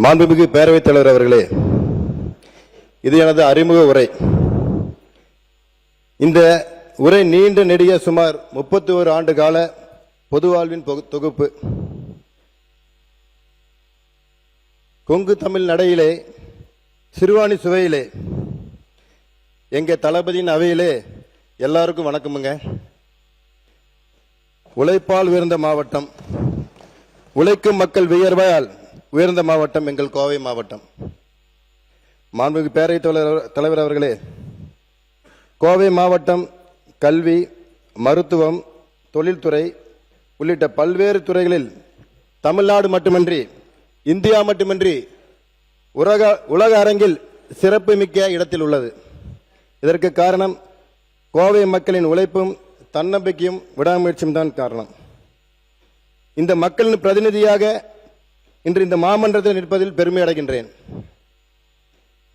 மாண்புமிகு பேரவைத் தலைவர் அவர்களே, இது எனது அறிமுக உரை. இந்த உரை நீண்ட நெடிய சுமார் 31 ஆண்டு கால பொது வாழ்வின் தொகுப்பு. கொங்கு தமிழ் நடையிலே, சிறுவாணி சுவையிலே, எங்க தளபதியின் அவையிலே எல்லாருக்கும் வணக்கமுங்க. உழைப்பால் உயர்ந்த மாவட்டம், உழைக்கும் மக்கள் வியர்வால் உயர்ந்த மாவட்டம் எங்கள் கோவை மாவட்டம். மாண்புமிகு பேரவைத் தலைவர் அவர்களே, கோவை மாவட்டம் கல்வி, மருத்துவம், தொழில்துறை உள்ளிட்ட பல்வேறு துறைகளில் தமிழ்நாடு மட்டுமின்றி இந்தியா மட்டுமின்றி உலக அரங்கில் சிறப்பு மிக்க இடத்தில் உள்ளது. இதற்கு காரணம் கோவை மக்களின் உழைப்பும் தன்னம்பிக்கையும் விடாமுயற்சியும் தான் காரணம். இந்த மக்களின் பிரதிநிதியாக இன்று இந்த மாமன்றத்தில் நிற்பதில் பெருமை அடைகின்றேன்.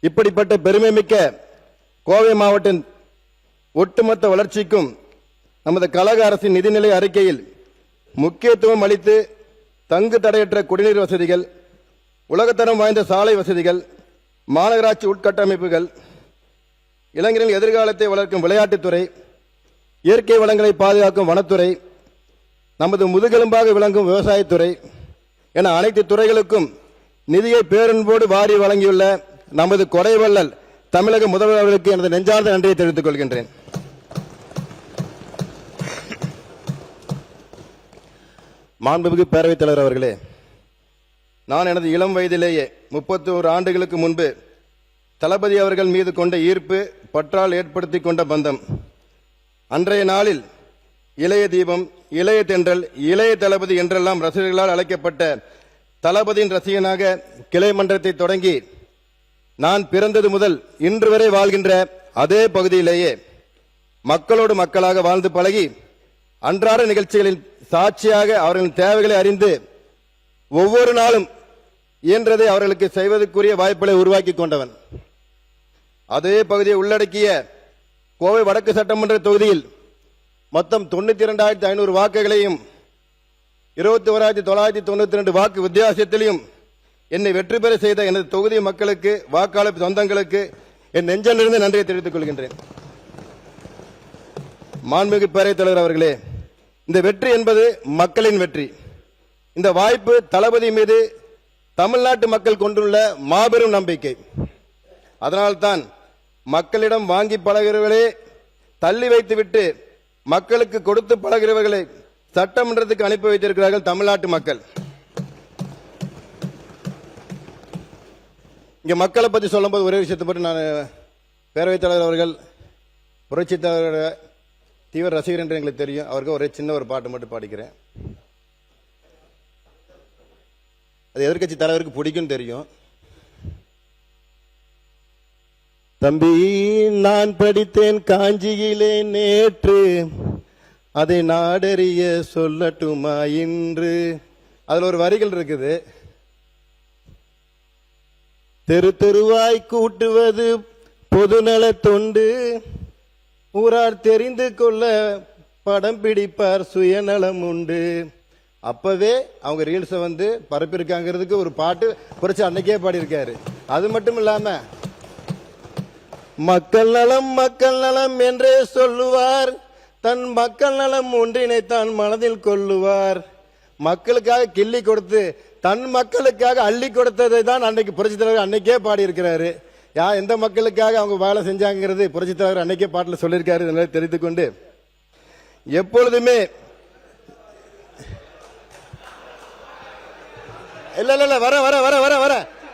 இப்படிப்பட்ட பெருமை மிக்க கோவை மாவட்ட ஒட்டுமொத்த வளர்ச்சிக்கும் நமது கழக அரசின் நிதிநிலை அறிக்கையில் முக்கியத்துவம் அளித்து தங்கு தடையற்ற குடிநீர் வசதிகள், உலகத்தரம் வாய்ந்த சாலை வசதிகள், மாநகராட்சி உட்கட்டமைப்புகள், இளைஞர்களின் எதிர்காலத்தை வளர்க்கும் விளையாட்டுத்துறை, இயற்கை வளங்களை பாதுகாக்கும் வனத்துறை, நமது முதுகெலும்பாக விளங்கும் விவசாயத்துறை என அனைத்து துறைகளுக்கும் நிதியை பேரன்போடு வாரி வழங்கியுள்ள நமது கொடைவள்ளல் தமிழக முதல்வர்களுக்கு எனது நெஞ்சார்ந்த நன்றியை தெரிவித்துக் கொள்கின்றேன். மாண்புமிகு பேரவைத் தலைவர் அவர்களே, நான் எனது இளம் வயதிலேயே 31 ஆண்டுகளுக்கு முன்பு தளபதி அவர்கள் மீது கொண்ட ஈர்ப்பு பற்றால் ஏற்படுத்தி கொண்ட பந்தம். அன்றைய நாளில் இளைய தீபம், இளைய தென்றல், இளைய தளபதி என்றெல்லாம் ரசிகர்களால் அழைக்கப்பட்ட தளபதியின் ரசிகனாக கிளை மன்றத்தை தொடங்கி நான் பிறந்தது முதல் இன்று வரை வாழ்கின்ற அதே பகுதியிலேயே மக்களோடு மக்களாக வாழ்ந்து பழகி அன்றாட நிகழ்ச்சிகளின் சாட்சியாக அவர்களின் தேவைகளை அறிந்து ஒவ்வொரு நாளும் இயன்றதை அவர்களுக்கு செய்வதற்குரிய வாய்ப்புகளை உருவாக்கி கொண்டவன். அதே பகுதியை உள்ளடக்கிய கோவை வடக்கு சட்டமன்ற தொகுதியில் மொத்தம் 92,500 வாக்குகளையும் 21,992 வாக்கு வித்தியாசத்திலையும் என்னை வெற்றி பெற செய்த எனது தொகுதி மக்களுக்கு, வாக்காளர் சொந்தங்களுக்கு என் நெஞ்சிலிருந்து நன்றியை தெரிவித்துக் கொள்கின்றேன். மாண்புமிகு பேரவைத் தலைவர் அவர்களே, இந்த வெற்றி என்பது மக்களின் வெற்றி. இந்த வாய்ப்பு தளபதி மீது தமிழ்நாட்டு மக்கள் கொண்டுள்ள மாபெரும் நம்பிக்கை. அதனால்தான் மக்களிடம் வாங்கி பழகிறவர்களே தள்ளி வைத்துவிட்டு மக்களுக்கு கொடுத்து பழகிறவர்களை சட்டமன்றத்துக்கு அனுப்பி வைத்திருக்கிறார்கள் தமிழ்நாட்டு மக்கள். இங்க மக்களை பற்றி சொல்லும்போது ஒரே விஷயத்தை பற்றி நான் பேரவைத் தலைவர் அவர்கள் புரட்சி தலைவரோட தீவிர ரசிகர் என்று எங்களுக்கு தெரியும். அவருக்கு ஒரே சின்ன ஒரு பாட்டு மட்டும் பாடிக்கிறேன். அது எதிர்கட்சி தலைவருக்கு பிடிக்கும் தெரியும். தம்பி, நான் படித்தேன் காஞ்சியிலே நேற்று, அதை நாடறிய சொல்லட்டுமா இன்று. அதுல ஒரு வரிகள் இருக்குது. தெரு தெருவாய் கூட்டுவது பொதுநல தொண்டு, ஊரார் தெரிந்து கொள்ள படம் பிடிப்பார் சுயநலம் உண்டு. அப்பவே அவங்க ரீல்ஸை பரப்பியிருக்காங்கிறதுக்கு ஒரு பாட்டு புரட்சி அன்னைக்கே பாடியிருக்காரு. அது மட்டும் இல்லாம மக்கள் நலம் என்றே சொல்லுவார், தன் மக்கள் நலம் ஒன்றினை தான் மனதில் கொள்ளுவார். மக்களுக்காக கிள்ளி கொடுத்து தன் மக்களுக்காக அள்ளி கொடுத்ததை தான் அன்னைக்கு புரட்சி தலைவர் அன்னைக்கே பாடி இருக்கிறாரு. எந்த மக்களுக்காக அவங்க வேலை செஞ்சாங்கிறது புரட்சி தலைவர் அன்னைக்கே பாட்டில் சொல்லியிருக்காரு. தெரிந்து கொண்டு எப்பொழுதுமே இல்ல வர வர வர வர வர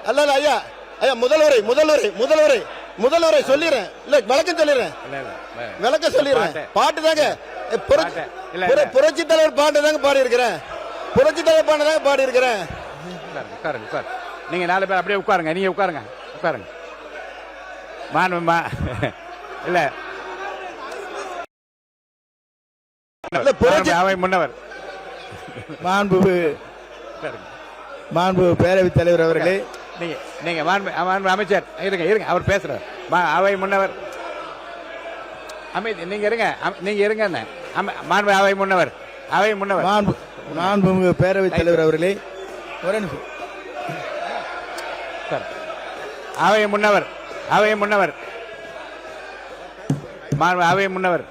அல்ல ஐயா ஐயா முதல்வரை சொல்லிடுறேன். இல்ல விளக்கம் சொல்லிடுறேன், விளக்கம் சொல்லிடுறேன். பாட்டு தாங்க புரட்சி தலைவர் பாட்டு தாங்க பாடி இருக்கிறேன். புரட்சி தலைவர் பாட்டு தாங்க பாடி இருக்கிறேன். நீங்க 4 பேர் அப்படியே உட்காருங்க. நீங்க உட்காருங்க. இல்ல அவை முன்னவர் மாண்பு பேரவைத் தலைவர் அவர்களே, நீங்க அமைச்சர் இருங்க, அவர் பேசுறார். அவை முன்னவர் அமைதி, நீங்க இருங்க. மாண்பு அவை முன்னவர் மாண்புமிகு பேரவைத் தலைவர் அவர்களே, ஒரே நிமிஷம். சார், அவை முன்னவர், அவை முன்னவர், அவை முன்னவர்,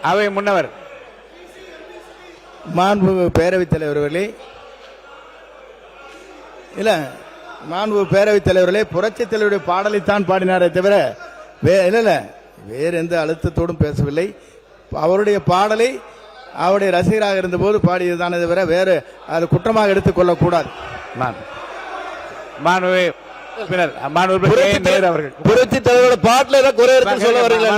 அவை முன்னவர். மாண்புமிகு பேரவைத் தலைவர் அவர்களே, இல்ல மாண்புமிகு பேரவைத் தலைவர்களே, புரட்சித் தலைவருடைய பாடலைத்தான் பாடினாரே தவிர இல்ல வேறு எந்த அழுத்தத்தோடும் பேசவில்லை. அவருடைய பாடலை அவருடைய ரசிகராக இருந்தபோது பாடியதுதானே தவிர வேறு அது குற்றமாக எடுத்துக் கூடாது. புரட்சி தலைவரோட பாட்டுல ஏதாவது குறை இருக்குன்னு சொல்ல வரீங்களா?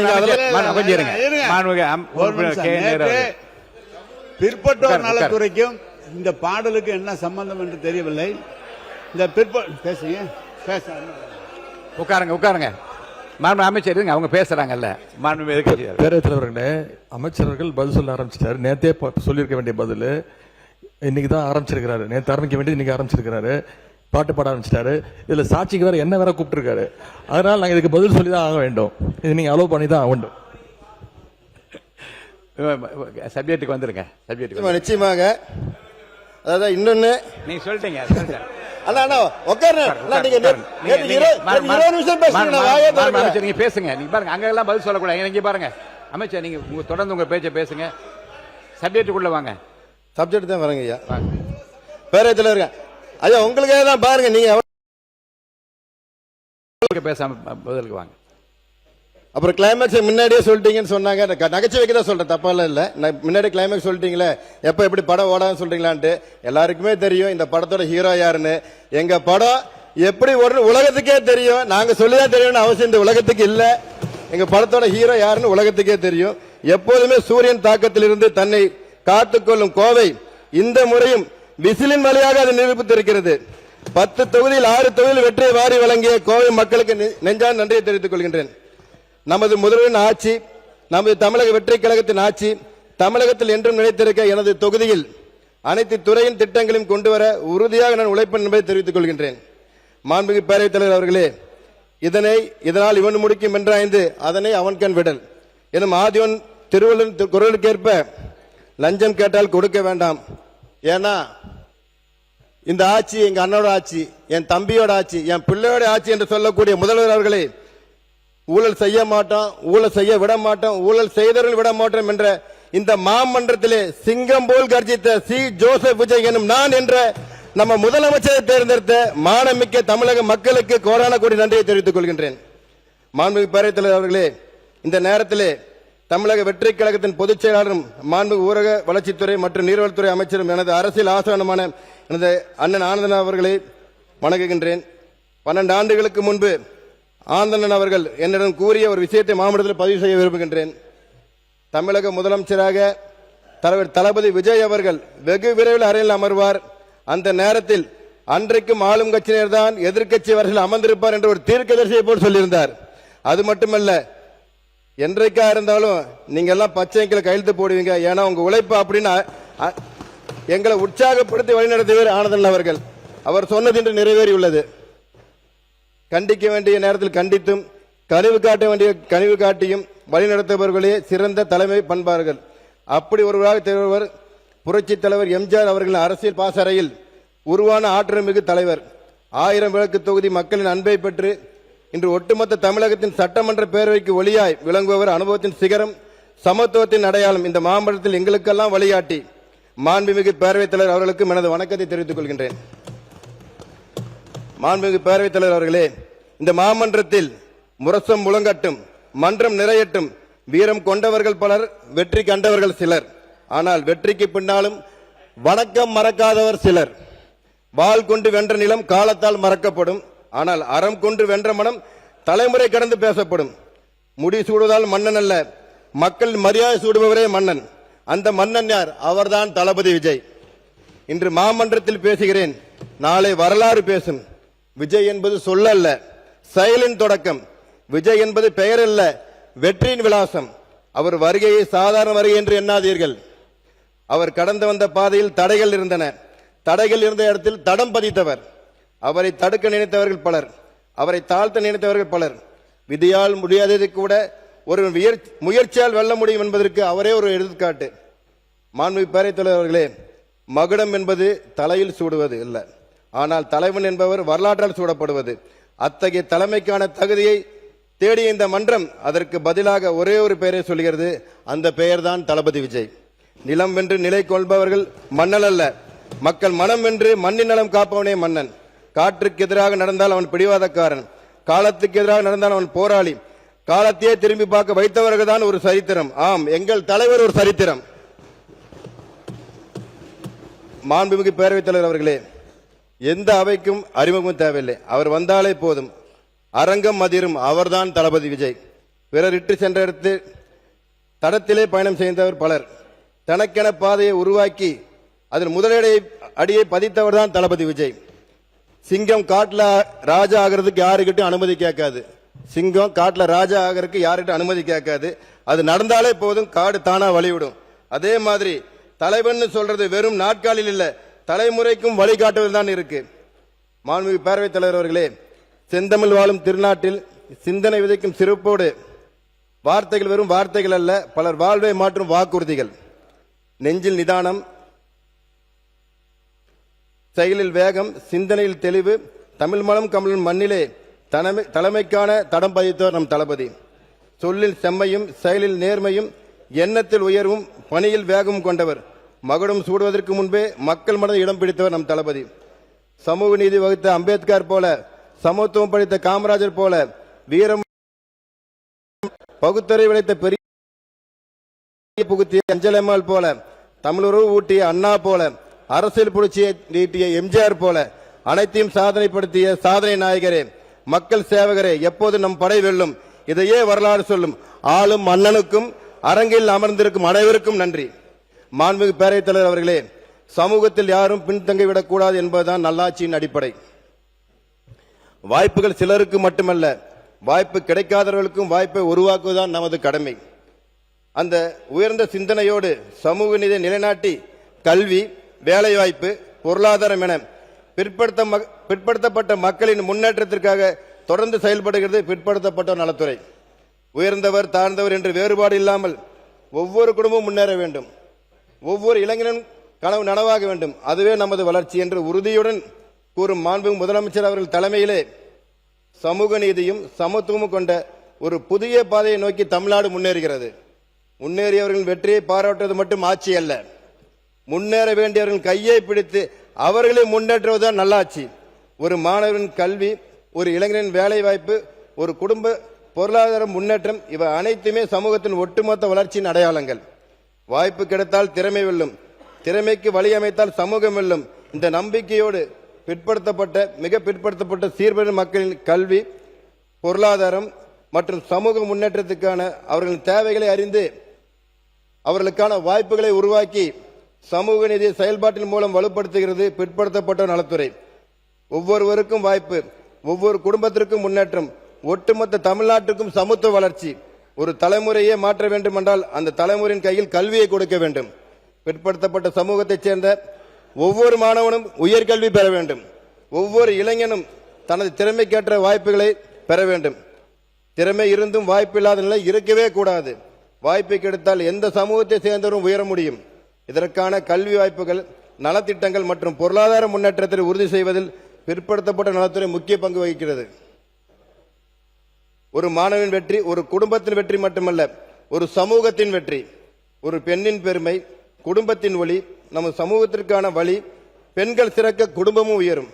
பிற்பட்டோர் நலத்துறைக்கும் இந்த பாடலுக்கு என்ன சம்பந்தம் என்று தெரியவில்லை. இந்த பேசுங்க, உட்காருங்க, உட்காருங்க. மாண்பு அமைச்சர் இருங்க, அவங்க பேசுறாங்கல்ல. மாண்பு பேரவைத் தலைவர்களே, அமைச்சர்கள் பதில் சொல்ல ஆரம்பிச்சிட்டாரு. நேத்தே சொல்லியிருக்க வேண்டிய பதில் இன்னைக்கு தான் ஆரம்பிச்சிருக்கிறாரு. நேற்று ஆரம்பிக்க வேண்டியது இன்னைக்கு ஆரம்பிச்சிருக்கிறாரு. பாட்டு பாட ஆரம்பிச்சிட்டாரு. இதுல சாட்சிக்கு வேற என்ன வேற கூப்பிட்டுருக்காரு. அதனால நாங்க இதுக்கு பதில் சொல்லி தான் ஆக வேண்டும். இது நீங்க அலோவ் பண்ணி தான் ஆக வேண்டும். சப்ஜெக்ட்டுக்கு வந்துருங்க. சப்ஜெக்ட் நிச்சயமாக. அதாவது இன்னொன்னு நீங்க சொல்லிட்டீங்க. நீங்க பேசுங்க. நீங்க பாருங்க, அங்க எல்லாம் பதில் சொல்லக்கூடாது. நீங்க பாருங்க அமைச்சர், நீங்க தொடர்ந்து உங்க பேச்ச பேசுங்க. சப்ஜெக்டுக்குள்ள வாங்க. சப்ஜெக்ட் தான் வரங்க ஐயா. பேரவைத் தலைவர் ஐயா, உங்களுக்காக தான் பாருங்க. நீங்க பேசாம பதிலுக்கு வாங்க. அப்புறம் கிளைமேக்ஸ் முன்னாடியே சொல்லிட்டீங்கன்னு சொன்னாங்க. நகைச்சுவைக்கு தான் சொல்றேன், தப்பால இல்ல. முன்னாடி கிளைமேக்ஸ் சொல்லிட்டீங்களே, எப்ப எப்படி படம் ஓடான்னு சொல்றீங்களான்ட்டு. எல்லாருக்குமே தெரியும் இந்த படத்தோட ஹீரோ யாருன்னு. எங்க படம் எப்படி ஓடுன்னு உலகத்துக்கே தெரியும். நாங்க சொல்லிதான் தெரியும்னு அவசியம் இந்த உலகத்துக்கு இல்ல. எங்க படத்தோட ஹீரோ யாருன்னு உலகத்துக்கே தெரியும். எப்போதுமே சூரியன் தாக்கத்திலிருந்து தன்னை காத்துக்கொள்ளும் கோவை இந்த முறையும் விசிலின் வழியாக அது நிரூபித்திருக்கிறது. 10 தொகுதியில் 6 தொகுதியில் வெற்றியை வாரி வழங்கிய கோவை மக்களுக்கு நெஞ்சான நன்றியை தெரிவித்துக் கொள்கின்றேன். நமது முதல்வரின் ஆட்சி, நமது தமிழக வெற்றி கழகத்தின் ஆட்சி தமிழகத்தில் என்றும் நிலைத்திருக்க எனது தொகுதியில் அனைத்து துறையின் திட்டங்களையும் கொண்டு வர உறுதியாக நான் உழைப்பேன் என்பதை தெரிவித்துக் கொள்கின்றேன். மாண்புமிகு பேரவைத் தலைவர் அவர்களே, இதனால் இவன் முடிக்கும் என்றாய்ந்து அதனை அவன்கண் விடல் எனும் ஆதிவன் திருவள்ளுவர் குரலுக்கேற்ப லஞ்சம் கேட்டால் கொடுக்க வேண்டாம். ஏன்னா இந்த ஆட்சி எங்க அண்ணனோட ஆட்சி, என் தம்பியோட ஆட்சி, என் பிள்ளையோட ஆட்சி என்று சொல்லக்கூடிய முதல்வர் அவர்களே, ஊழல் செய்ய மாட்டோம், ஊழல் செய்ய விட மாட்டோம், ஊழல் செய்தவர்கள் விட மாட்டோம் என்ற இந்த மாமன்றத்திலே சிங்கம் போல் கர்ஜித்த சி ஜோசப் விஜய் எனும் நான் என்ற நம்ம முதலமைச்சரை தேர்ந்தெடுத்த மானமிக்க தமிழக மக்களுக்கு கோடான கோடி நன்றியை தெரிவித்துக் கொள்கின்றேன். மாண்புமிகு பேரவைத் தலைவர் அவர்களே, இந்த நேரத்திலே தமிழக வெற்றி கழகத்தின் பொதுச் செயலாளரும் மாண்புமிகு ஊரக வளர்ச்சித்துறை மற்றும் நீர்வளத்துறை அமைச்சரும் எனது அரசியல் ஆசானமான எனது அண்ணன் ஆனந்தன் அவர்களை வணங்குகின்றேன். 12 ஆண்டுகளுக்கு முன்பு ஆனந்தன் அவர்கள் என்னிடம் கூறிய ஒரு விஷயத்தை மாவட்டத்தில் பதிவு செய்ய விரும்புகின்றேன். தமிழக முதலமைச்சராக தலைவர் தளபதி விஜய் அவர்கள் வெகு விரைவில் அறையில் அமர்வார். அந்த நேரத்தில் அன்றைக்கும் ஆளும் கட்சியினர் தான் எதிர்க்கட்சி வரையில் அமர்ந்திருப்பார் என்று ஒரு தீர்க்கதரிசியை போல் சொல்லியிருந்தார். அது மட்டுமல்ல, என்றைக்கா இருந்தாலும் நீங்க எல்லாம் பச்சைக்கில கையெழுத்து போடுவீங்க, ஏன்னா உங்க உழைப்பு அப்படின்னு எங்களை உற்சாகப்படுத்தி வழிநடத்தியவர் ஆனந்தன் அவர்கள். அவர் சொன்னது இன்று நிறைவேறியுள்ளது. கண்டிக்க வேண்டிய நேரத்தில் கண்டித்தும் கனிவு காட்ட வேண்டிய கனிவு காட்டியும் வழிநடத்துபவர்களே சிறந்த தலைமை பண்பார்கள். அப்படி ஒருவராக திகழ்வர் புரட்சி தலைவர் எம்ஜிஆர் அவர்களின் அரசியல் பாசறையில் உருவான ஆற்றல் மிகு தலைவர். 1000 விளக்கு தொகுதி மக்களின் அன்பை பெற்று இன்று ஒட்டுமொத்த தமிழகத்தின் சட்டமன்ற பேரவைக்கு ஒளியாய் விளங்குபவர். அனுபவத்தின் சிகரம், சமத்துவத்தின் அடையாளம். இந்த மாமன்றத்தில் எங்களுக்கெல்லாம் வழிகாட்டி மாண்புமிகு பேரவைத் தலைவர் அவர்களுக்கு எனது வணக்கத்தை தெரிவித்துக் கொள்கின்றேன். மாண்புமிகு பேரவைத் தலைவர் அவர்களே, இந்த மாமன்றத்தில் முரசம் முழங்கட்டும், மன்றம் நிறையட்டும். வீரம் கொண்டவர்கள் பலர், வெற்றி கண்டவர்கள் சிலர். ஆனால் வெற்றிக்கு பின்னாலும் வணக்கம் மறக்காதவர் சிலர். வாள் கொண்டு வென்ற நிலம் காலத்தால் மறக்கப்படும், ஆனால் அறம் கொண்டு வென்ற மனம் தலைமுறை கடந்து பேசப்படும். முடி சூடுவதால் மன்னன் அல்ல, மக்கள் மரியாதை சூடுபவரே மன்னன். அந்த மன்னன் யார்? அவர்தான் தளபதி விஜய். இன்று மாமன்றத்தில் பேசுகிறேன், நாளை வரலாறு பேசும். விஜய் என்பது சொல்லல்ல, செயலின் தொடக்கம். விஜய் என்பது பெயர் அல்ல, வெற்றியின் விலாசம். அவர் வருகையை சாதாரண வருகை என்று எண்ணாதீர்கள். அவர் கடந்து வந்த பாதையில் தடைகள் இருந்தன. தடைகள் இருந்த இடத்தில் தடம் பதித்தவர். அவரை தடுக்க நினைத்தவர்கள் பலர், அவரை தாழ்த்த நினைத்தவர்கள் பலர். விதியால் முடியாததை கூட ஒரு முயற்சியால் வெல்ல முடியும் என்பதற்கு அவரே ஒரு எடுத்துக்காட்டு. மாண்புமிகு பேரவைத் தலைவர் அவர்களே, மகுடம் என்பது தலையில் சூடுவது அல்ல, ஆனால் தலைவன் என்பவர் வரலாற்றால் சூடப்படுவது. அத்தகைய தலைமைக்கான தகுதியை தேடிய இந்த மன்றம் அதற்கு பதிலாக ஒரே ஒரு பெயரை சொல்கிறது. அந்த பெயர்தான் தளபதி விஜய். நிலம் வென்று நிலை கொள்பவர்கள் மன்னன் அல்ல, மக்கள் மனம் வென்று மண்ணின் நலம் காப்பவனே மன்னன். காற்றுக்கு எதிராக நடந்தால் அவன் பிடிவாதக்காரன், காலத்துக்கு எதிராக நடந்தால் அவன் போராளி. காலத்தையே திரும்பி பார்க்க வைத்தவர்கள் தான் ஒரு சரித்திரம். ஆம், எங்கள் தலைவர் ஒரு சரித்திரம். மாண்புமிகு பேரவைத் தலைவர் அவர்களே, எந்த அவைக்கும் அறிமுகம் தேவையில்லை, அவர் வந்தாலே போதும். அரங்கம் அதிரும், அவர்தான் தளபதி விஜய். பிறர் இட்டு சென்ற இடத்து தடத்திலே பயணம் செய்தவர் பலர். தனக்கென பாதையை உருவாக்கி அதில் முதலடி அடியை பதித்தவர் தான் தளபதி விஜய். சிங்கம் காட்டுல ராஜா ஆகிறதுக்கு யாருக்கிட்டும் அனுமதி கேட்காது. சிங்கம் காட்டுல ராஜா ஆகிறதுக்கு யாருக்கிட்ட அனுமதி கேட்காது. அது நடந்தாலே போதும், காடு தானா வழிவிடும். அதே மாதிரி தலைவன் சொல்றது வெறும் நாட்காலில் இல்ல, தலைமுறைக்கும் வழிகாட்டுவது தான் இருக்கு. மாண்புமிகு பேரவைத் தலைவர் அவர்களே, செந்தமிழ் வாழும் திருநாட்டில் சிந்தனை விதைக்கும் சிறப்போடு வார்த்தைகள் வெறும் வார்த்தைகள் அல்ல, பலர் வாழ்வை மாற்றும் வாக்குறுதிகள். நெஞ்சில் நிதானம், செயலில் வேகம், சிந்தனையில் தெளிவு, தமிழ் மலம் கமலின் மண்ணிலே தலைமைக்கான தடம் பதித்தவர் நம் தளபதி. சொல்லில் செம்மையும் செயலில் நேர்மையும் எண்ணத்தில் உயர்வும் பணியில் வேகமும் கொண்டவர். மகுடம் சூடுவதற்கு முன்பே மக்கள் மனதில் இடம் பிடித்தவர் நம் தளபதி. சமூக நீதி வகுத்த அம்பேத்கர் போல, சமத்துவம் படித்த காமராஜர் போல, வீரம் பகுத்தறை விளைத்த பெரிய புகுத்திய அஞ்சலம்மாள் போல, தமிழுறவு ஊட்டிய அண்ணா போல, அரசியல் புரட்சியை நீட்டிய எம்ஜிஆர் போல, அனைத்தையும் சாதனைப்படுத்திய சாதனை நாயகரே, மக்கள் சேவகரே, எப்போது நம் படை வெல்லும், இதையே வரலாறு சொல்லும். ஆளும் மன்னனுக்கும் அரங்கில் அமர்ந்திருக்கும் அனைவருக்கும் நன்றி. மாண்புமிகு பேரவைத் தலைவர் அவர்களே, சமூகத்தில் யாரும் பின்தங்கிவிடக் கூடாது என்பதுதான் நல்லாட்சியின் அடிப்படை. வாய்ப்புகள் சிலருக்கு மட்டுமல்ல, வாய்ப்பு கிடைக்காதவர்களுக்கும் வாய்ப்பை உருவாக்குவதுதான் நமது கடமை. அந்த உயர்ந்த சிந்தனையோடு சமூக நீதியை நிலைநாட்டி கல்வி, வேலைவாய்ப்பு, பொருளாதாரம் என பிற்படுத்தப்பட்ட மக்களின் முன்னேற்றத்திற்காக தொடர்ந்து செயல்படுகிறது பிற்படுத்தப்பட்ட நலத்துறை. உயர்ந்தவர் தாழ்ந்தவர் என்று வேறுபாடு இல்லாமல் ஒவ்வொரு குடும்பமும் முன்னேற வேண்டும், ஒவ்வொரு இளைஞனும் கனவு நனவாக வேண்டும், அதுவே நமது வளர்ச்சி என்று உறுதியுடன் கூறும் மாண்புமிகு முதலமைச்சர் அவர்கள் தலைமையிலே சமூக நீதியும் சமத்துவமும் கொண்ட ஒரு புதிய பாதையை நோக்கி தமிழ்நாடு முன்னேறுகிறது. முன்னேறியவர்களின் வெற்றியை பாராட்டுவது மட்டும் ஆட்சி அல்ல, முன்னேற வேண்டியவர்கள் கையை பிடித்து அவர்களை முன்னேற்றுவதுதான் நல்லாட்சி. ஒரு மாணவரின் கல்வி, ஒரு இளைஞரின் வேலை வாய்ப்பு, ஒரு குடும்ப பொருளாதார முன்னேற்றம், இவை அனைத்துமே சமூகத்தின் ஒட்டுமொத்த வளர்ச்சியின் அடையாளங்கள். வாய்ப்பு கிடைத்தால் திறமை வெல்லும், திறமைக்கு வழி அமைத்தால் சமூகம் வெல்லும். இந்த நம்பிக்கையோடு மிக பிற்படுத்தப்பட்ட சீர்பெறும் மக்களின் கல்வி, பொருளாதாரம் மற்றும் சமூக முன்னேற்றத்துக்கான அவர்களின் தேவைகளை அறிந்து அவர்களுக்கான வாய்ப்புகளை உருவாக்கி சமூக நீதி செயல்பாட்டின் மூலம் வலுப்படுத்துகிறது பிற்படுத்தப்பட்ட நலத்துறை. ஒவ்வொருவருக்கும் வாய்ப்பு, ஒவ்வொரு குடும்பத்திற்கும் முன்னேற்றம், ஒட்டுமொத்த தமிழ்நாட்டுக்கும் சமத்துவ வளர்ச்சி. ஒரு தலைமுறையே மாற்ற வேண்டும் என்றால் அந்த தலைமுறையின் கையில் கல்வியை கொடுக்க வேண்டும். பிற்படுத்தப்பட்ட சமூகத்தைச் சேர்ந்த ஒவ்வொரு மாணவனும் உயர்கல்வி பெற வேண்டும், ஒவ்வொரு இளைஞனும் தனது திறமைக்கேற்ற வாய்ப்புகளை பெற வேண்டும். திறமை இருந்தும் வாய்ப்பில்லாத நிலை இருக்கவே கூடாது. வாய்ப்பை கிடைத்தால் எந்த சமூகத்தை சேர்ந்தவரும் உயர முடியும். இதற்கான கல்வி வாய்ப்புகள், நலத்திட்டங்கள் மற்றும் பொருளாதார முன்னேற்றத்தை உறுதி செய்வதில் பிற்படுத்தப்பட்ட நலத்துறை முக்கிய பங்கு வகிக்கிறது. ஒரு மாணவனின் வெற்றி ஒரு குடும்பத்தின் வெற்றி மட்டுமல்ல, ஒரு சமூகத்தின் வெற்றி. ஒரு பெண்ணின் பெருமை, குடும்பத்தின் ஒளி, நமது சமூகத்திற்கான வழி. பெண்கள் சிறக்க குடும்பமும் உயரும்.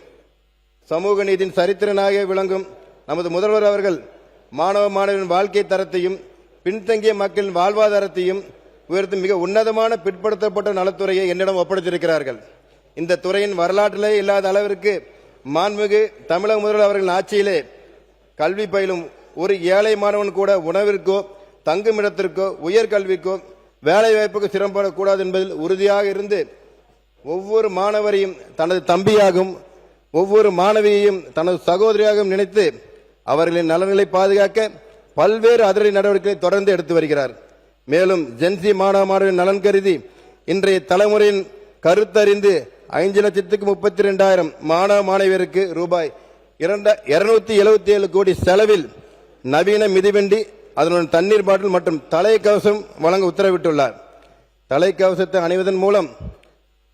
சமூக நீதியின் சரித்திரனாக விளங்கும் நமது முதல்வர் அவர்கள் மாணவ மாணவியின் வாழ்க்கை தரத்தையும் பின்தங்கிய மக்களின் வாழ்வாதாரத்தையும் உயர்த்தும் மிக உன்னதமான பிற்படுத்தப்பட்ட நலத்துறையை என்னிடம் ஒப்படைத்திருக்கிறார்கள். இந்த துறையின் வரலாற்றிலே இல்லாத அளவிற்கு மாண்புமிகு தமிழக முதல்வர் அவர்களின் ஆட்சியிலே கல்வி பயிலும் ஒரு ஏழை மாணவன் கூட உணவிற்கோ, தங்குமிடத்திற்கோ, உயர்கல்விக்கோ, வேலை வாய்ப்புக்கு சிரமப்படக்கூடாது என்பதில் உறுதியாக இருந்து ஒவ்வொரு மாணவரையும் தனது தம்பியாகவும் ஒவ்வொரு மாணவியையும் தனது சகோதரியாகவும் நினைத்து அவர்களின் நலன்களை பாதுகாக்க பல்வேறு அதிரடி நடவடிக்கைகளை தொடர்ந்து எடுத்து வருகிறார். மேலும் ஜென்சி மாணவ மாணவியின் நலன் கருதி இன்றைய தலைமுறையின் கருத்தறிந்து 5,32,000 மாணவ மாணவியருக்கு ரூபாய் 277 கோடி செலவில் நவீன மிதிவண்டி, அதனுடன் தண்ணீர் பாட்டில் மற்றும் தலைக்கவசம் வழங்க உத்தரவிட்டுள்ளார். தலைக்கவசத்தை அணிவதன் மூலம்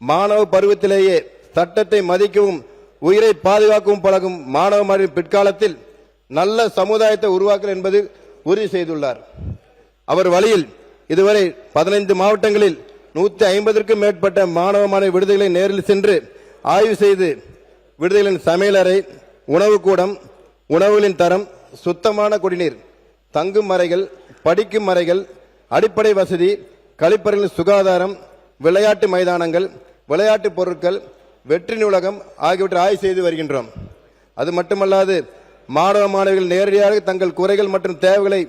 மாணவ பருவத்திலேயே சட்டத்தை மதிக்கவும் உயிரை பாதுகாக்கவும் பழகும் மாணவ மாணவி பிற்காலத்தில் நல்ல சமுதாயத்தை உருவாக்கல் என்பது உறுதி செய்துள்ளார். அவர் வழியில் இதுவரை 15 மாவட்டங்களில் 150க்கும் மேற்பட்ட மாணவ மாணவி விடுதிகளை நேரில் சென்று ஆய்வு செய்து விடுதிகளின் சமையலறை, உணவுக்கூடம், உணவுகளின் தரம், சுத்தமான குடிநீர், தங்கும் அறைகள், படிக்கும் அறைகள், அடிப்படை வசதி, கழிப்பறைகளின் சுகாதாரம், விளையாட்டு மைதானங்கள், விளையாட்டு பொருட்கள், வெற்றி நூலகம் ஆகியவற்றை ஆய்வு செய்து வருகின்றோம். அது மட்டுமல்லாது மாணவ மாணவிகள் நேரடியாக தங்கள் குறைகள் மற்றும் தேவைகளை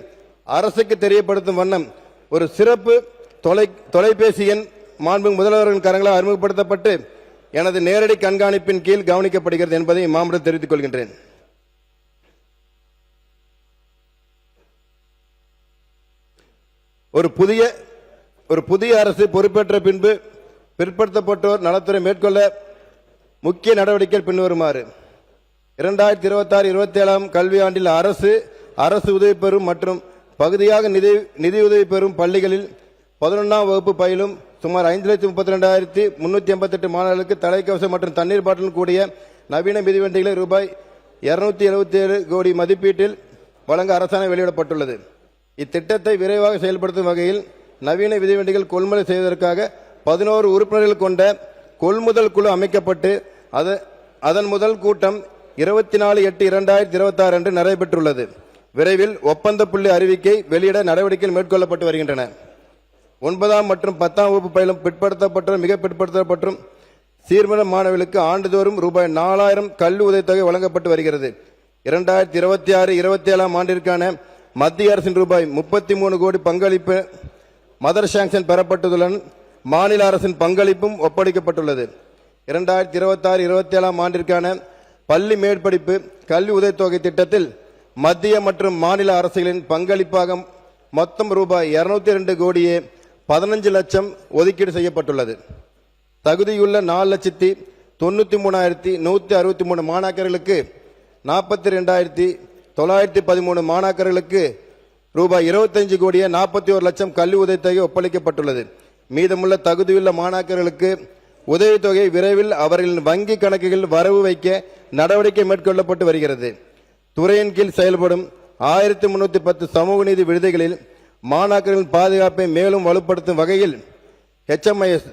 அரசுக்கு தெரியப்படுத்தும் வண்ணம் ஒரு சிறப்பு தொலைபேசி எண் மாண்புமிகு முதல்வர்களின் கரங்களால் அறிமுகப்படுத்தப்பட்டு எனது நேரடி கண்காணிப்பின் கீழ் கவனிக்கப்படுகிறது என்பதை மாமன்றம் தெரிவித்துக் கொள்கின்றேன். ஒரு புதிய அரசு பொறுப்பேற்ற பின்பு பிற்படுத்தப்பட்டோர் நலத்துறை மேற்கொள்ள முக்கிய நடவடிக்கைகள் பின்வருமாறு: 2026-27 கல்வியாண்டில் அரசு உதவி பெறும் மற்றும் பகுதியாக நிதியுதவி பெறும் பள்ளிகளில் 11ஆம் வகுப்பு பயிலும் சுமார் 5,32,388 மாணவர்களுக்கு தலைக்கவசம் மற்றும் தண்ணீர் பாட்டில் கூடிய நவீன மிதிவண்டிகளை ரூபாய் 277 கோடி மதிப்பீட்டில் வழங்க அரசாணை வெளியிடப்பட்டுள்ளது. இத்திட்டத்தை விரைவாக செயல்படுத்தும் வகையில் நவீன மிதிவண்டிகள் கொள்முதல் செய்வதற்காக 11 உறுப்பினர்கள் கொண்ட கொள்முதல் குழு அமைக்கப்பட்டு அதன் முதல் கூட்டம் 24/8/2026 அன்று நடைபெற்றுள்ளது. விரைவில் ஒப்பந்த புள்ளி அறிவிக்கை வெளியிட நடவடிக்கைகள் மேற்கொள்ளப்பட்டு வருகின்றன. 9ஆம் மற்றும் 10ஆம் வகுப்பு பயிலும் பிற்படுத்தப்பட்டோர், மிக பிற்படுத்தப்பட்டோர், சீர்மன மாணவர்களுக்கு ஆண்டுதோறும் ரூபாய் 4000 கல்வி உதவித்தொகை வழங்கப்பட்டு வருகிறது. 2026-27 ஆண்டிற்கான மத்திய அரசின் ரூபாய் 33 கோடி பங்களிப்பு மதர் சாங்ஷன் பெறப்பட்டதுடன் மாநில அரசின் பங்களிப்பும் ஒப்படைக்கப்பட்டுள்ளது. 2026-27 ஆண்டிற்கான பள்ளி மேற்படிப்பு கல்வி உதவித்தொகை திட்டத்தில் மத்திய மற்றும் மாநில அரசுகளின் பங்களிப்பாக மொத்தம் ரூபாய் 202 கோடியே 15 லட்சம் ஒதுக்கீடு செய்யப்பட்டுள்ளது. தகுதியுள்ள 4,93,163 மாணாக்கர்களுக்கு 42,913 மாணாக்கர்களுக்கு ரூபாய் 25 கோடியே 41 லட்சம் கல்வி உதவித்தொகை ஒப்படைக்கப்பட்டுள்ளது. மீதமுள்ள தகுதியுள்ள மாணாக்கர்களுக்கு உதவித்தொகை விரைவில் அவர்களின் வங்கி கணக்குகளில் வரவு வைக்க நடவடிக்கை மேற்கொள்ளப்பட்டு வருகிறது. துறையின் கீழ் செயல்படும் 1310 சமூக நீதி விடுதிகளில் மாணாக்கர்களின் பாதுகாப்பை மேலும் வலுப்படுத்தும் வகையில் HMIS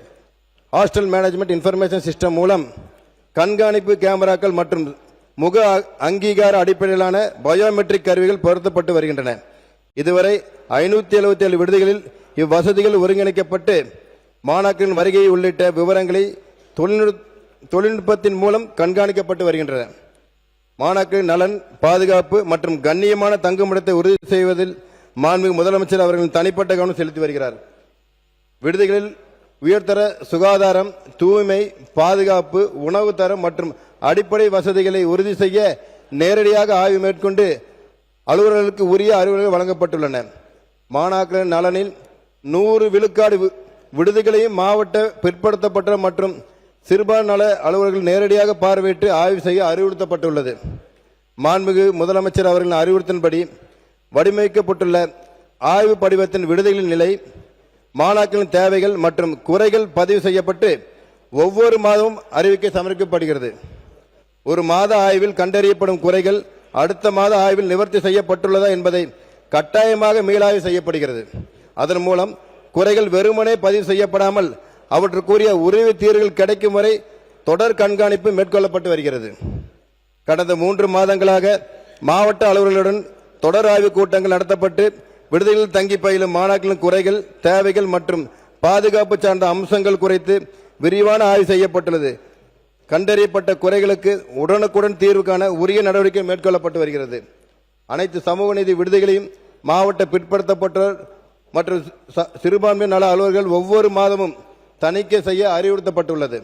hostel management information system மூலம் கண்காணிப்பு கேமராக்கள் மற்றும் முக அங்கீகார அடிப்படையிலான பயோமெட்ரிக் கருவிகள் பொருத்தப்பட்டு வருகின்றன. இதுவரை 577 விடுதிகளில் இவ்வசதிகள் ஒருங்கிணைக்கப்பட்டு மாணாக்கரின் வருகை உள்ளிட்ட விவரங்களை தொழில்நுட்பத்தின் மூலம் கண்காணிக்கப்பட்டு வருகின்றன. மாணாக்கரின் நலன், பாதுகாப்பு மற்றும் கண்ணியமான தங்குமிடத்தை உறுதி செய்வதில் மாண்புமிகு முதலமைச்சர் அவர்களின் தனிப்பட்ட கவனம் செலுத்தி வருகிறார். விடுதிகளில் உயர்தர சுகாதாரம், தூய்மை, பாதுகாப்பு, உணவு தரம் மற்றும் அடிப்படை வசதிகளை உறுதி செய்ய நேரடியாக ஆய்வு மேற்கொண்டு அலுவலர்களுக்கு உரிய அறிவுரைகள் வழங்கப்பட்டுள்ளன. மாணாக்கரின் நலனில் 100 விழுக்காடு விடுதிகளையும் மாவட்ட பிற்படுத்தப்பட்ட மற்றும் சிறுபான்மை நல அலுவலர்கள் நேரடியாக பார்வையிட்டு ஆய்வு செய்ய அறிவுறுத்தப்பட்டுள்ளது. மாண்புமிகு முதலமைச்சர் அவர்களின் அறிவுறுத்தின்படி வடிவமைக்கப்பட்டுள்ள ஆய்வு படிவத்தின் விடுதிகளின் நிலை, மாணாக்கரின் தேவைகள் மற்றும் குறைகள் பதிவு செய்யப்பட்டு ஒவ்வொரு மாதமும் அறிவிக்கை சமர்ப்பிக்கப்படுகிறது. ஒரு மாத ஆய்வில் கண்டறியப்படும் குறைகள் அடுத்த மாத ஆய்வில் நிவர்த்தி செய்யப்பட்டுள்ளதா என்பதை கட்டாயமாக மீளாய்வு செய்யப்படுகிறது. அதன் மூலம் குறைகள் வெறுமனே பதிவு செய்யப்படாமல் அவற்றுக்குரிய உரிய தீர்வுகள் கிடைக்கும் வரை தொடர் கண்காணிப்பு மேற்கொள்ளப்பட்டு வருகிறது. கடந்த 3 மாதங்களாக மாவட்ட அலுவலர்களுடன் தொடர் ஆய்வு கூட்டங்கள் நடத்தப்பட்டு விடுதிகளில் தங்கி பயிலும் மாணாக்கரின் குறைகள், தேவைகள் மற்றும் பாதுகாப்பு சார்ந்த அம்சங்கள் குறித்து விரிவான ஆய்வு செய்யப்பட்டுள்ளது. கண்டறியப்பட்ட குறைகளுக்கு உடனுக்குடன் தீர்வு காண உரிய நடவடிக்கை மேற்கொள்ளப்பட்டு வருகிறது. அனைத்து சமூக நீதி விடுதிகளையும் மாவட்ட பிற்படுத்தப்பட்டோர் மற்றும் சிறுபான்மை நல அலுவலர்கள் ஒவ்வொரு மாதமும் தணிக்கை செய்ய அறிவுறுத்தப்பட்டுள்ளது.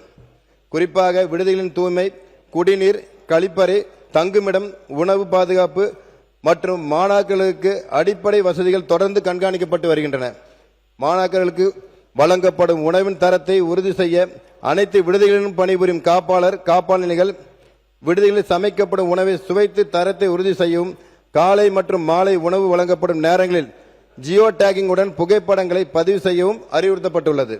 குறிப்பாக விடுதிகளின் தூய்மை, குடிநீர், கழிப்பறை, தங்குமிடம், உணவு பாதுகாப்பு மற்றும் மாணாக்கர்களுக்கு அடிப்படை வசதிகள் தொடர்ந்து கண்காணிக்கப்பட்டு வருகின்றன. மாணாக்கர்களுக்கு வழங்கப்படும் உணவின் தரத்தை உறுதி செய்ய அனைத்து விடுதிகளிலும் பணிபுரியும் காப்பாளர், காப்பாளனிகள் விடுதிகளில் சமைக்கப்படும் உணவை சுவைத்து தரத்தை உறுதி செய்யவும், காலை மற்றும் மாலை உணவு வழங்கப்படும் நேரங்களில் ஜியோ டேகிங் உடன் புகைப்படங்களை பதிவு செய்யவும் அறிவுறுத்தப்பட்டுள்ளது.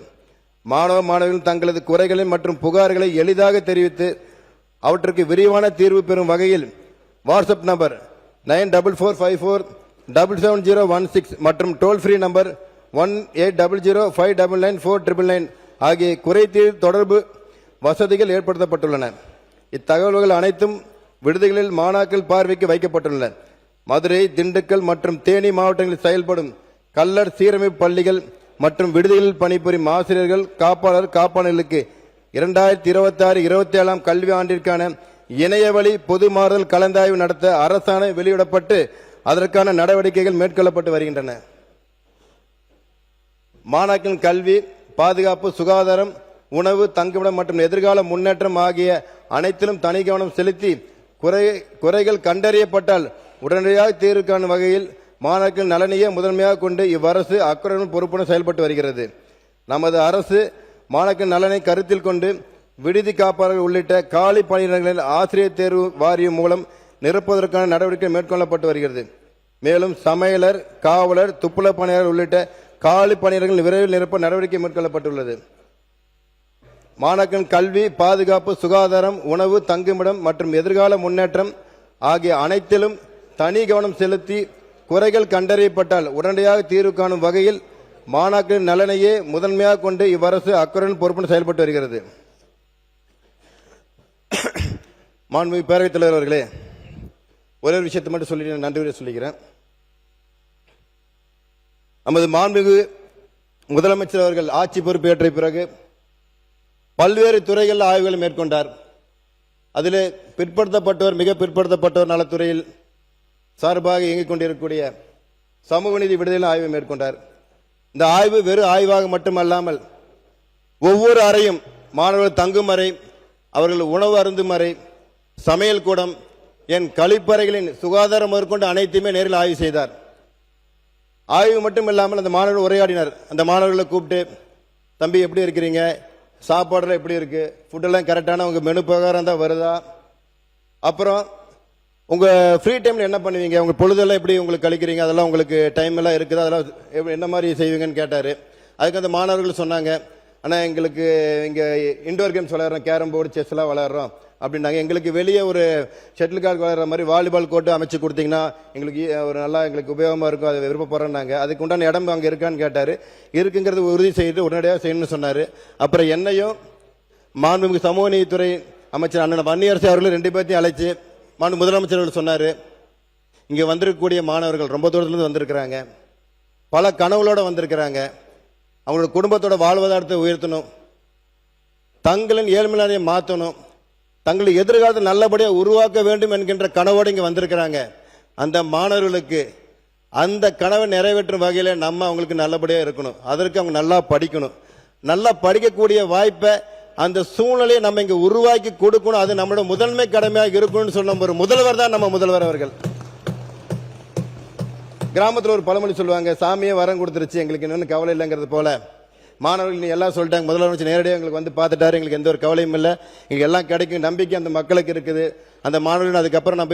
மாணவ மாணவிகள் தங்களது குறைகளை மற்றும் புகார்களை எளிதாக தெரிவித்து அவற்றுக்கு விரிவான தீர்வு பெறும் வகையில் வாட்ஸ்அப் நம்பர் 9445477016 மற்றும் டோல் ஃப்ரீ நம்பர் 1800599499 ஆகிய குறைதீர் தொடர்பு வசதிகள் ஏற்படுத்தப்பட்டுள்ளன. இத்தகவல்கள் அனைத்தும் விடுதிகளில் மாணாக்கர் பார்வைக்கு வைக்கப்பட்டுள்ளன. மதுரை, திண்டுக்கல் மற்றும் தேனி மாவட்டங்களில் செயல்படும் கல்லர் சீரமைப்பு பள்ளிகள் மற்றும் விடுதிகளில் பணிபுரியும் ஆசிரியர்கள், காப்பாளர், காப்பாளர்களுக்கு 2026-27 கல்வி ஆண்டிற்கான இணையவழி பொது மாறுதல் கலந்தாய்வு நடத்த அரசாணை வெளியிடப்பட்டு அதற்கான நடவடிக்கைகள் மேற்கொள்ளப்பட்டு வருகின்றன. மாணாக்கரின் கல்வி, பாதுகாப்பு, சுகாதாரம், உணவு, தங்குமிடம் மற்றும் எதிர்கால முன்னேற்றம் ஆகிய அனைத்திலும் தனி கவனம் செலுத்தி குறைகள் கண்டறியப்பட்டால் உடனடியாக தீர்வு காணும் வகையில் மாணாக்கரின் நலனையே முதன்மையாக கொண்டு இவ்வரசு அக்கறையுடன் பொறுப்புடன் செயல்பட்டு வருகிறது. நமது அரசு மாணாக்கரின் நலனை கருத்தில் கொண்டு விடுதி காப்பாளர்கள் உள்ளிட்ட காலி பணியிடங்களில் ஆசிரியர் தேர்வு வாரியம் மூலம் நிரப்புவதற்கான நடவடிக்கை மேற்கொள்ளப்பட்டு வருகிறது. மேலும் சமையலர், காவலர், துப்புரவு பணியாளர் உள்ளிட்ட காலி பணியிடங்கள் விரைவில் நிரப்ப நடவடிக்கை மேற்கொள்ளப்பட்டுள்ளது. மாணாக்கரின் கல்வி, பாதுகாப்பு, சுகாதாரம், உணவு, தங்குமிடம் மற்றும் எதிர்கால முன்னேற்றம் ஆகிய அனைத்திலும் தனி கவனம் செலுத்தி குறைகள் கண்டறியப்பட்டால் உடனடியாக தீர்வு காணும் வகையில் மாணாக்கரின் நலனையே முதன்மையாக கொண்டு இவ்வரசு அக்கறையுடன் பொறுப்புடன் செயல்பட்டு வருகிறது. மாண்புமிகு பேரவைத் தலைவர் அவர்களே, ஒரே விஷயத்தை மட்டும் சொல்லி நன்றி சொல்லிக்கிறேன். நமது மாண்புமிகு முதலமைச்சர் அவர்கள் ஆட்சி பொறுப்பேற்ற பிறகு பல்வேறு துறைகளில் ஆய்வுகளை மேற்கொண்டார். அதிலே பிற்படுத்தப்பட்டோர், மிக பிற்படுத்தப்பட்டோர் நலத்துறையில் சார்பாக இயங்கிக் கொண்டிருக்கக்கூடிய சமூக நீதி விடுதலையில் ஆய்வை மேற்கொண்டார். இந்த ஆய்வு வெறும் ஆய்வாக மட்டுமல்லாமல் ஒவ்வொரு அறையும், மாணவர்கள் தங்கும் அறை, அவர்கள் உணவு அருந்தும் அறை, சமையல் கூடம், என் கழிப்பறைகளின் சுகாதாரம் முதற்கொண்டு அனைத்துமே நேரில் ஆய்வு செய்தார். ஆய்வு மட்டும் இல்லாமல் அந்த மாணவர்கள் உரையாடினார். அந்த மாணவர்களை கூப்பிட்டு, தம்பி எப்படி இருக்கிறீங்க, சாப்பாடுலாம் எப்படி இருக்கு, ஃபுட்டெல்லாம் கரெக்டான உங்க மெனு பிரகாரம் தான் வருதா, அப்புறம் உங்க ஃப்ரீ டைம்ல என்ன பண்ணுவீங்க, உங்க பொழுதெல்லாம் எப்படி உங்களுக்கு கழிக்கிறீங்க, அதெல்லாம் உங்களுக்கு டைம் எல்லாம் இருக்குதா, அதெல்லாம் என்ன மாதிரி செய்வீங்கன்னு கேட்டாரு. அதுக்கு அந்த மாணவர்கள் சொன்னாங்க, ஆனால் எங்களுக்கு இங்கே இண்டோர் கேம்ஸ் விளையாடுறோம், கேரம் போர்டு, செஸ் எல்லாம் விளையாடுறோம் அப்படின்னாங்க. எங்களுக்கு வெளியே ஒரு ஷட்டில் கார்க் விளையாடுற மாதிரி வாலிபால் கோர்ட்டு அமைச்சு கொடுத்தீங்கன்னா எங்களுக்கு ஒரு நல்லா எங்களுக்கு உபயோகமாக இருக்கும், அதை விருப்பப்படுறோன்னாங்க. அதுக்கு உண்டான இடம் அங்கே இருக்கான்னு கேட்டார். இருக்குங்கிறது உறுதி செய்து உடனடியாக செய்யணும்னு சொன்னார். அப்புறம் என்னையும் மாண்புமிகு சமூக நீதித்துறை அமைச்சர் அண்ணன் வன்னியரசு அவர்களும் 2 பேர்த்தையும் அழைச்சு மாண்பு முதலமைச்சர் அவர்கள் சொன்னார், இங்கே வந்திருக்கக்கூடிய மாணவர்கள் ரொம்ப தூரத்துலேருந்து வந்திருக்கிறாங்க, பல கனவுகளோடு வந்திருக்கிறாங்க, அவங்களோட குடும்பத்தோட வாழ்வாதாரத்தை உயர்த்தணும், தங்களின் ஏழ்மையை மாற்றணும், தங்களை எதிர்காலத்தை நல்லபடியாக உருவாக்க வேண்டும் என்கின்ற கனவோடு இங்கே வந்திருக்கிறாங்க. அந்த மாணவர்களுக்கு அந்த கனவை நிறைவேற்றும் வகையில் நம்ம அவங்களுக்கு நல்லபடியாக இருக்கணும். அதற்கு அவங்க நல்லா படிக்கணும், நல்லா படிக்கக்கூடிய வாய்ப்பை, அந்த சூழ்நிலையை நம்ம இங்கே உருவாக்கி கொடுக்கணும். அது நம்மளோட முதன்மை கடமையாக இருக்கணும்னு சொன்ன ஒரு முதல்வர் தான் நம்ம முதல்வர் அவர்கள். கிராமத்தில் ஒரு பழமொழி சொல்லுவாங்க, சாமியே வரம் கொடுத்துருச்சு, எங்களுக்கு இன்னொன்று கவலை இல்லைங்கிறது போல மாணவர்கள் நீ எல்லாம் சொல்லிட்டாங்க, முதலமைச்சர் நேரடியாக எங்களுக்கு வந்து பார்த்துட்டாரு, எங்களுக்கு எந்த ஒரு கவலையும் இல்லை, எங்களுக்கு எல்லாம் கிடைக்கும் நம்பிக்கை அந்த மக்களுக்கு இருக்குது. அந்த மாணவர்கள் அதுக்கப்புறம் நான்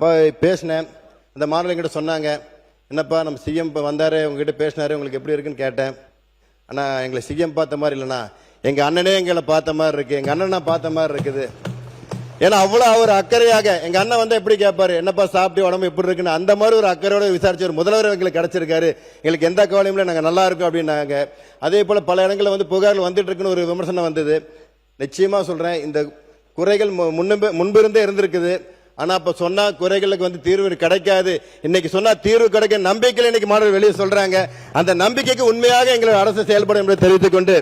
போய் பேசினேன். அந்த மாணவர்கள் கிட்ட சொன்னாங்க, என்னப்பா நம்ம சிஎம் வந்தாரு, உங்ககிட்ட பேசினாரு, உங்களுக்கு எப்படி இருக்குன்னு கேட்டேன். ஆனால் எங்களை சிஎம் பார்த்த மாதிரி இல்லைண்ணா, எங்கள் அண்ணனே எங்களை பார்த்த மாதிரி இருக்கு, எங்கள் அண்ணன் நான் பார்த்த மாதிரி இருக்குது. ஏன்னா அவ்வளோ அவர் அக்கறையாக, எங்கள் அண்ணன் வந்து எப்படி கேட்பாரு, என்னப்பா சாப்பிட்டு உடம்பு எப்படி இருக்குன்னு, அந்த மாதிரி ஒரு அக்கறையோட விசாரிச்சு ஒரு முதல்வர் எங்களுக்கு கிடைச்சிருக்காரு, எங்களுக்கு எந்த கவலையும் இல்லை, நாங்கள் நல்லா இருக்கோம் அப்படின்னாங்க. அதே போல் பல இடங்களில் வந்து புகார்கள் வந்துட்டு இருக்குன்னு ஒரு விமர்சனம் வந்தது. நிச்சயமாக சொல்கிறேன், இந்த குறைகள் முன்பிருந்தே இருந்திருக்குது. ஆனால் இப்போ சொன்னால் குறைகளுக்கு வந்து தீர்வு கிடைக்காது, இன்னைக்கு சொன்னால் தீர்வு கிடைக்க நம்பிக்கையில் இன்னைக்கு மாணவர்கள் வெளியே சொல்கிறாங்க. அந்த நம்பிக்கைக்கு உண்மையாக எங்களுடைய அரசு செயல்படும் என்பதை தெரிவித்துக் கொண்டு,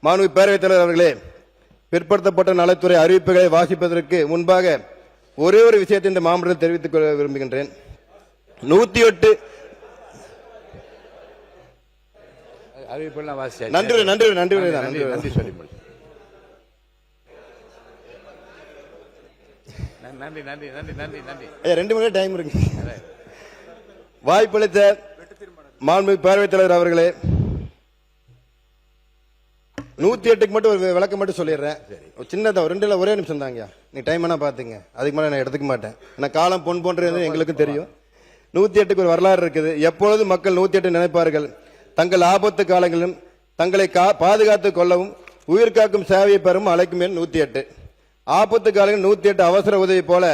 மாண்புமிகு பேரவைத் தலைவர் அவர்களே, பிற்படுத்தப்பட்ட நலத்துறை அறிவிப்புகளை வாசிப்பதற்கு முன்பாக ஒரே ஒரு விஷயத்தை இந்த மாமன்றத்தில் தெரிவித்துக் கொள்ள விரும்புகின்றேன். 108 அறிவிப்பெல்லாம் வாசிச்சாச்சு. நன்றி நன்றி நன்றி நன்றி நன்றி சொல்லி நன்றி நன்றி நன்றி நன்றி நன்றி. 2 மணி டைம் இருக்கு. வாய்ப்பளித்த மாண்புமிகு பேரவைத் தலைவர் அவர்களே, 108க்கு மட்டும் ஒரு விளக்கம் மட்டும் சொல்லிடுறேன். சின்னதா 2 ஒரே நிமிஷம் தாங்க, நீ டைம் வேணா பாத்துங்க, அதுக்கு மேலே நான் எடுத்துக்க மாட்டேன். ஏன்னா காலம் பொன் போன்றது எங்களுக்கும் தெரியும். 108க்கு ஒரு வரலாறு இருக்குது. எப்பொழுது மக்கள் 108 நினைப்பார்கள், தங்கள் ஆபத்து காலங்களிலும் தங்களை பாதுகாத்துக் கொள்ளவும் உயிர் காக்கும் சேவையை பெறும் அழைக்கும் எண் 108. ஆபத்து காலங்களில் 108 அவசர உதவி போல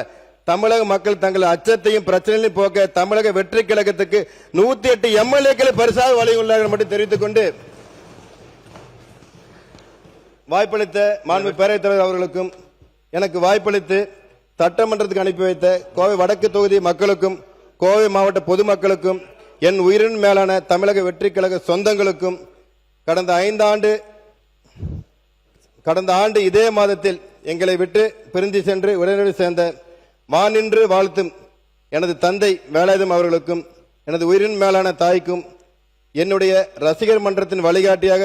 தமிழக மக்கள் தங்கள் அச்சத்தையும் பிரச்சனைகளையும் போக்க தமிழக வெற்றி கழகத்துக்கு 108 எம்எல்ஏக்களை பரிசாக வழங்கியுள்ளார்கள் மட்டும் தெரிவித்துக் கொண்டு வாய்ப்பளித்த மாண்பு பேரவைத் தலைவர் அவர்களுக்கும் எனக்கு வாய்ப்பளித்து சட்டமன்றத்துக்கு அனுப்பி வைத்த கோவை வடக்கு தொகுதி மக்களுக்கும் கோவை மாவட்ட பொதுமக்களுக்கும் என் உயிரின் மேலான தமிழக வெற்றி கழக சொந்தங்களுக்கும் கடந்த ஆண்டு இதே மாதத்தில் எங்களை விட்டு பிரிந்து சென்று உடனடி சேர்ந்த மாநின்று வாழ்த்தும் எனது தந்தை வேலாயுதம் அவர்களுக்கும் எனது உயிரின் மேலான தாய்க்கும் என்னுடைய ரசிகர் மன்றத்தின் வழிகாட்டியாக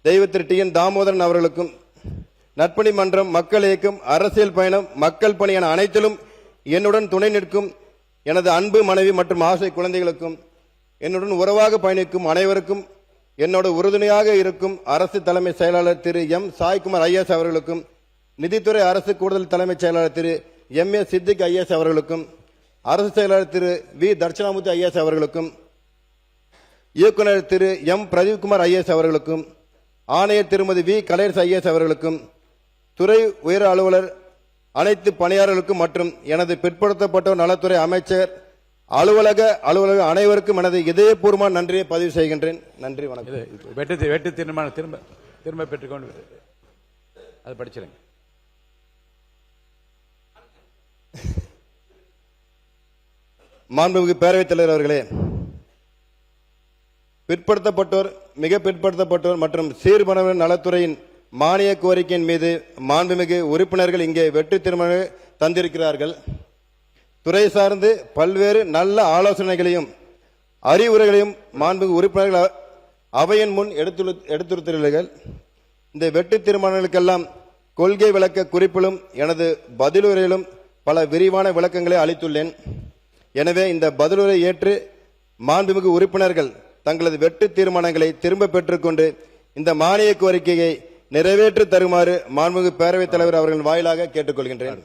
தெய்வ திரு டி.என். தாமோதரன் அவர்களுக்கும் நற்பணி மன்றம் மக்கள் இயக்கம் அரசியல் பயணம் மக்கள் பணி என அனைத்திலும் என்னுடன் துணை நிற்கும் எனது அன்பு மனைவி மற்றும் ஆசை குழந்தைகளுக்கும் என்னுடன் உறவாக பயணிக்கும் அனைவருக்கும் என்னோட உறுதுணையாக இருக்கும் அரசு தலைமை செயலாளர் திரு எம் சாய்குமார் ஐஏஎஸ் அவர்களுக்கும் நிதித்துறை அரசு கூடுதல் தலைமைச் செயலாளர் திரு எம் ஏ சித்திக் ஐஏஎஸ் அவர்களுக்கும் அரசு செயலாளர் திரு வி தட்சிணாமூர்த்தி ஐஏஎஸ் அவர்களுக்கும் இயக்குனர் திரு எம் பிரதீப்குமார் ஐஏஎஸ் அவர்களுக்கும் ஆணையர் திருமதி வி கலையரசு ஐஏஎஸ் அவர்களுக்கும் துறை உயர் அலுவலர் அனைத்து பணியாளர்களுக்கும் மற்றும் எனது பிற்படுத்தப்பட்டோர் நலத்துறை அமைச்சர் அலுவலக அனைவருக்கும் எனது இதயபூர்வமான நன்றியை பதிவு செய்கின்றேன். நன்றி, வணக்கம். வெட்டு தீர்மானம் திரும்ப பெற்றுக்கொண்டு அது படிச்சிருங்க. மாண்புமிகு பேரவைத் தலைவர் அவர்களே, பிற்படுத்தப்பட்டோர் மிக பிற்படுத்தப்பட்டோர் மற்றும் சீர்பனவர் நலத்துறையின் மானிய கோரிக்கையின் மீது மாண்புமிகு உறுப்பினர்கள் இங்கே வெற்றி தீர்மானம் தந்திருக்கிறார்கள். துறை சார்ந்து பல்வேறு நல்ல ஆலோசனைகளையும் அறிவுரைகளையும் மாண்புமிகு உறுப்பினர்கள் அவையின் முன் எடுத்துரைத்துள்ளீர்கள். இந்த வெற்றி தீர்மானங்களுக்கெல்லாம் கொள்கை விளக்க குறிப்பிலும் எனது பதிலுரையிலும் பல விரிவான விளக்கங்களை அளித்துள்ளேன். எனவே இந்த பதிலுரை ஏற்று மாண்புமிகு உறுப்பினர்கள் தங்களது வெற்றி தீர்மானங்களை திரும்ப பெற்றுக்கொண்டு இந்த மானிய கோரிக்கையை நிறைவேற்றி தருமாறு மாண்புமிகு பேரவைத் தலைவர் அவர்கள் வாயிலாக கேட்டுக்கொள்கின்றேன்.